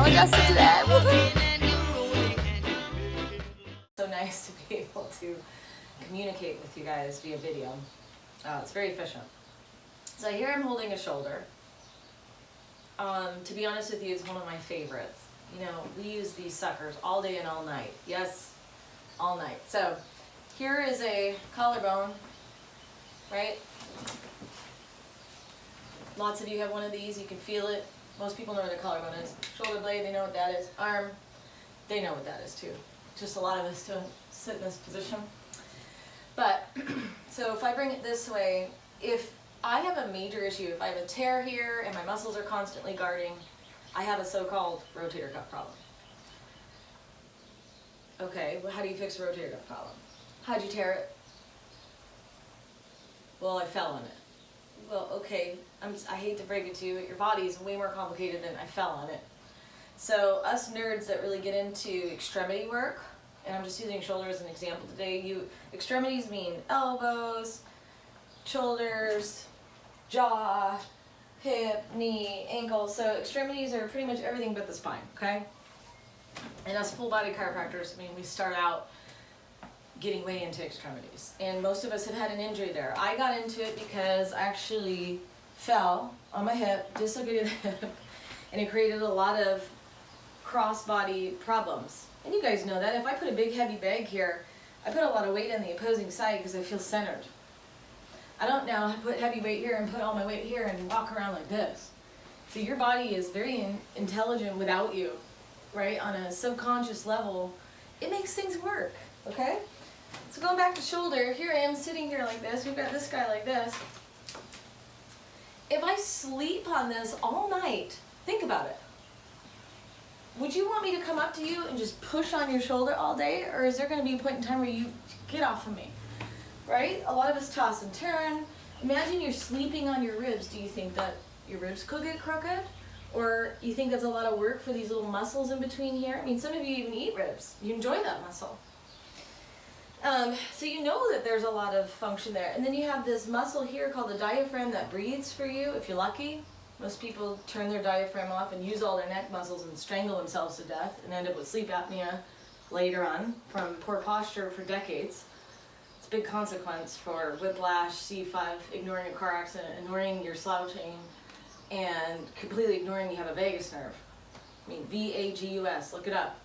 Adjusted today. So nice to be able to communicate with you guys via video. It's very efficient. So here I'm holding a shoulder. To be honest with you, it's one of my favorites. You know, we use these suckers all day and all night. Yes, all night. So here is a collarbone, right? Lots of you have one of these. You can feel it. Most people know what a collarbone is. Shoulder blade, they know what that is. Arm, they know what that is too. Just a lot of us don't sit in this position. But, so if I bring it this way, if I have a major issue, if I have a tear here and my muscles are constantly guarding, I have a so-called rotator cuff problem. Okay, well, how do you fix a rotator cuff problem? How'd you tear it? Well, I fell on it. Well, okay, I hate to break it to you, but your body is way more complicated than I fell on it. So us nerds that really get into extremity work, and I'm just using shoulder as an example today, extremities mean elbows, shoulders, jaw, hip, knee, ankle. So extremities are pretty much everything but the spine, okay? And us full body chiropractors, I mean, we start out getting way into extremities. And most of us have had an injury there. I got into it because I actually fell on my hip, dislocated the hip, and it created a lot of cross-body problems. And you guys know that. If I put a big heavy bag here, I put a lot of weight on the opposing side because I feel centered. I don't now put heavy weight here and put all my weight here and walk around like this. So your body is very intelligent without you, right? On a subconscious level, it makes things work, okay? So going back to shoulder, here I am sitting here like this. We've got this guy like this. If I sleep on this all night, think about it. Would you want me to come up to you and just push on your shoulder all day? Or is there going to be a point in time where you get off of me? Right? A lot of us toss and turn. Imagine you're sleeping on your ribs. Do you think that your ribs could get crooked? Or you think that's a lot of work for these little muscles in between here? I mean, some of you even eat ribs. You enjoy that muscle. So you know that there's a lot of function there. And then you have this muscle here called the diaphragm that breathes for you, if you're lucky. Most people turn their diaphragm off and use all their neck muscles and strangle themselves to death and end up with sleep apnea later on from poor posture for decades. It's a big consequence for whiplash, C5, ignoring a car accident, ignoring your slouching, and completely ignoring you have a vagus nerve. I mean, V-A-G-U-S, look it up.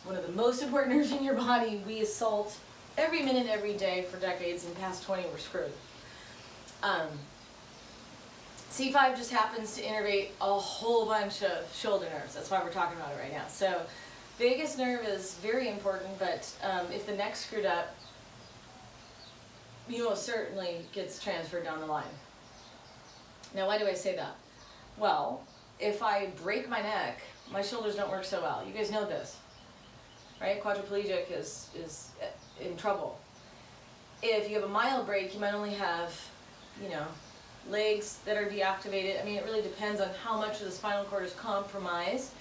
One of the most important nerves in your body. We assault every minute, every day for decades, and past 20 we're screwed. C5 just happens to innervate a whole bunch of shoulder nerves. That's why we're talking about it right now. So vagus nerve is very important, but if the neck's screwed up, you know, it certainly gets transferred down the line. Now, why do I say that? Well, if I break my neck, my shoulders don't work so well. You guys know this. Right? Quadriplegic is in trouble. If you have a mild break, you might only have, you know, legs that are deactivated. I mean, it really depends on how much of the spinal cord is compromised,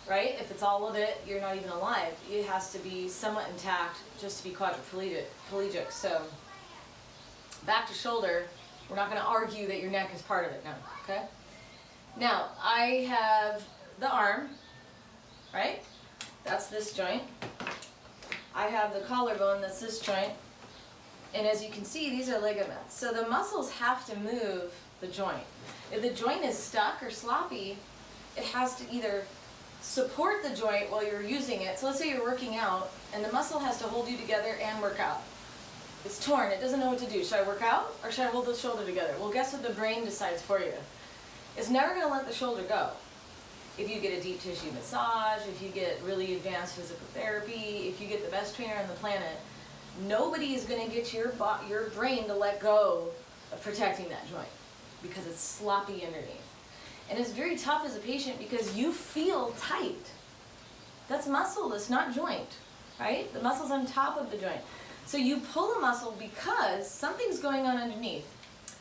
right? If it's all of it, you're not even alive. It has to be somewhat intact just to be quadriplegic. So, back to shoulder, we're not going to argue that your neck is part of it now, okay? Now, I have the arm, right? That's this joint. I have the collarbone, that's this joint. And as you can see, these are ligaments. So the muscles have to move the joint. If the joint is stuck or sloppy, it has to either support the joint while you're using it. So let's say you're working out, and the muscle has to hold you together and work out. It's torn, it doesn't know what to do. Should I work out, or should I hold the shoulder together? Well, guess what the brain decides for you? It's never going to let the shoulder go. If you get a deep tissue massage, if you get really advanced physical therapy, if you get the best trainer on the planet, nobody is going to get your brain to let go of protecting that joint because it's sloppy underneath. And it's very tough as a patient because you feel tight. That's muscle, it's not joint, right? The muscle's on top of the joint. So you pull a muscle because something's going on underneath.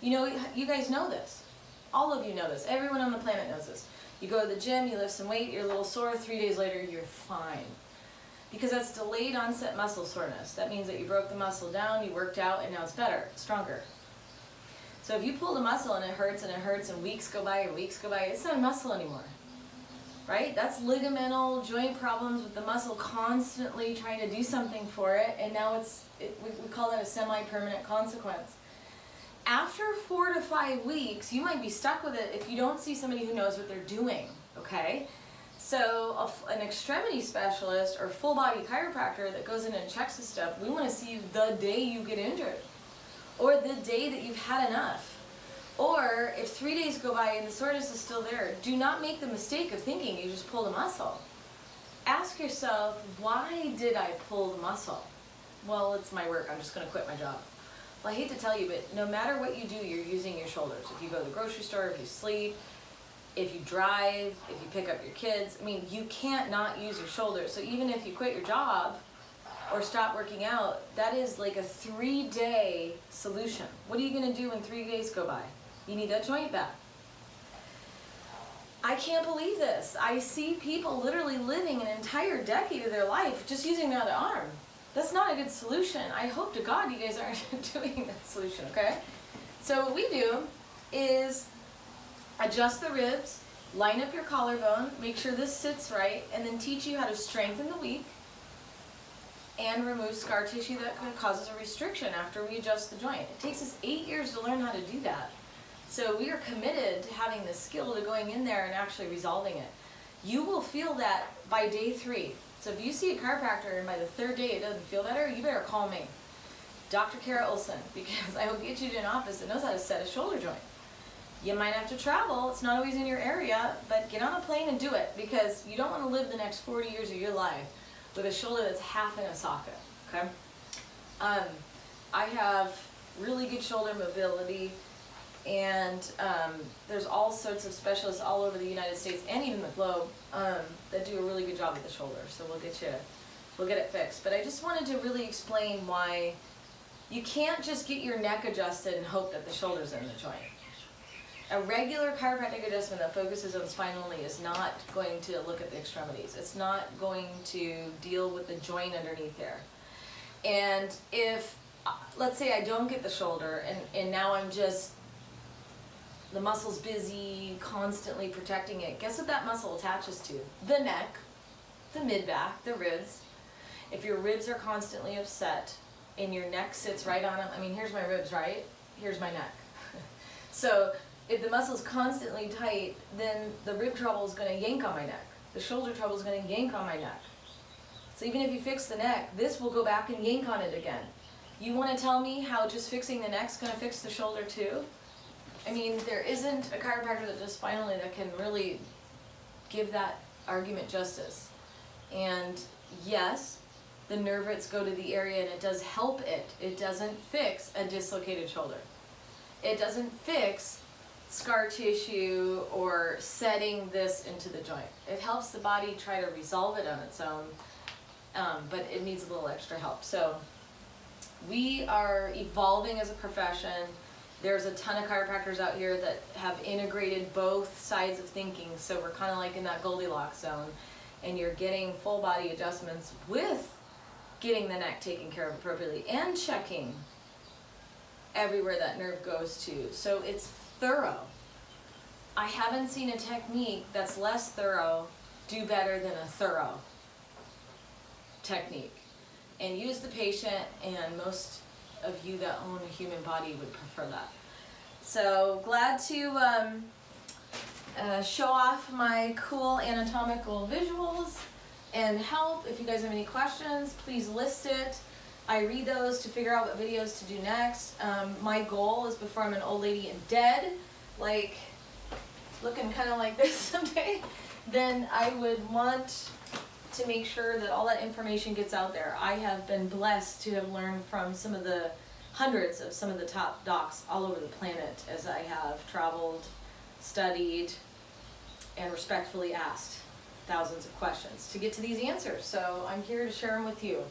You know, you guys know this. All of you know this. Everyone on the planet knows this. You go to the gym, you lift some weight, you're a little sore, 3 days later, you're fine. because that's delayed onset muscle soreness. That means that you broke the muscle down, you worked out, and now it's better, stronger. So if you pull the muscle and it hurts and weeks go by and weeks go by, it's not a muscle anymore, right? That's ligamental joint problems with the muscle constantly trying to do something for it, and now we call that a semi-permanent consequence. After 4 to 5 weeks, you might be stuck with it if you don't see somebody who knows what they're doing, okay? So an extremity specialist or full body chiropractor that goes in and checks this stuff, we want to see you the day you get injured, or the day that you've had enough. Or if 3 days go by and the soreness is still there, do not make the mistake of thinking you just pulled a muscle. Ask yourself, why did I pull the muscle? Well, it's my work, I'm just going to quit my job. Well, I hate to tell you, but no matter what you do, you're using your shoulders. If you go to the grocery store, if you sleep, if you drive, if you pick up your kids, I mean, you can't not use your shoulders. So even if you quit your job or stop working out, that is like a 3-day solution. What are you going to do when 3 days go by? You need that joint back. I can't believe this. I see people literally living an entire decade of their life just using the other arm. That's not a good solution. I hope to God you guys aren't doing that solution, okay? So what we do is adjust the ribs, line up your collarbone, make sure this sits right, and then teach you how to strengthen the weak and remove scar tissue that causes a restriction after we adjust the joint. It takes us 8 years to learn how to do that. So we are committed to having the skill to going in there and actually resolving it. You will feel that by day 3. So if you see a chiropractor and by the 3rd day it doesn't feel better, you better call me, Dr. Kara Olson, because I will get you to an office that knows how to set a shoulder joint. You might have to travel, it's not always in your area, but get on a plane and do it, because you don't want to live the next 40 years of your life with a shoulder that's half in a socket, okay? I have really good shoulder mobility, and there's all sorts of specialists all over the United States and even the globe that do a really good job with the shoulder. So we'll get it fixed. But I just wanted to really explain why you can't just get your neck adjusted and hope that the shoulder's in the joint. A regular chiropractic adjustment that focuses on spine only is not going to look at the extremities. It's not going to deal with the joint underneath there. And if, let's say I don't get the shoulder and now I'm just, the muscle's busy, constantly protecting it, guess what that muscle attaches to? The neck, the mid-back, the ribs. If your ribs are constantly upset and your neck sits right on them, I mean, here's my ribs, right? Here's my neck. So if the muscle's constantly tight, then the rib trouble is going to yank on my neck. The shoulder trouble is going to yank on my neck. So even if you fix the neck, this will go back and yank on it again. You want to tell me how just fixing the neck's going to fix the shoulder too? I mean, there isn't a chiropractor that does spine only that can really give that argument justice. And yes, the nerve roots go to the area and it does help it. It doesn't fix a dislocated shoulder. It doesn't fix scar tissue or setting this into the joint. It helps the body try to resolve it on its own, but it needs a little extra help. So we are evolving as a profession. There's a ton of chiropractors out here that have integrated both sides of thinking, so we're kind of like in that Goldilocks zone, and you're getting full body adjustments with getting the neck taken care of appropriately and checking everywhere that nerve goes to. So it's thorough. I haven't seen a technique that's less thorough do better than a thorough technique. And use the patient, and most of you that own a human body would prefer that. So glad to show off my cool anatomical visuals and help. If you guys have any questions, please list it. I read those to figure out what videos to do next. My goal is before I'm an old lady and dead, like looking kind of like this someday, then I would want to make sure that all that information gets out there. I have been blessed to have learned from some of the hundreds of some of the top docs all over the planet as I have traveled, studied, and respectfully asked thousands of questions to get to these answers. So I'm here to share them with you.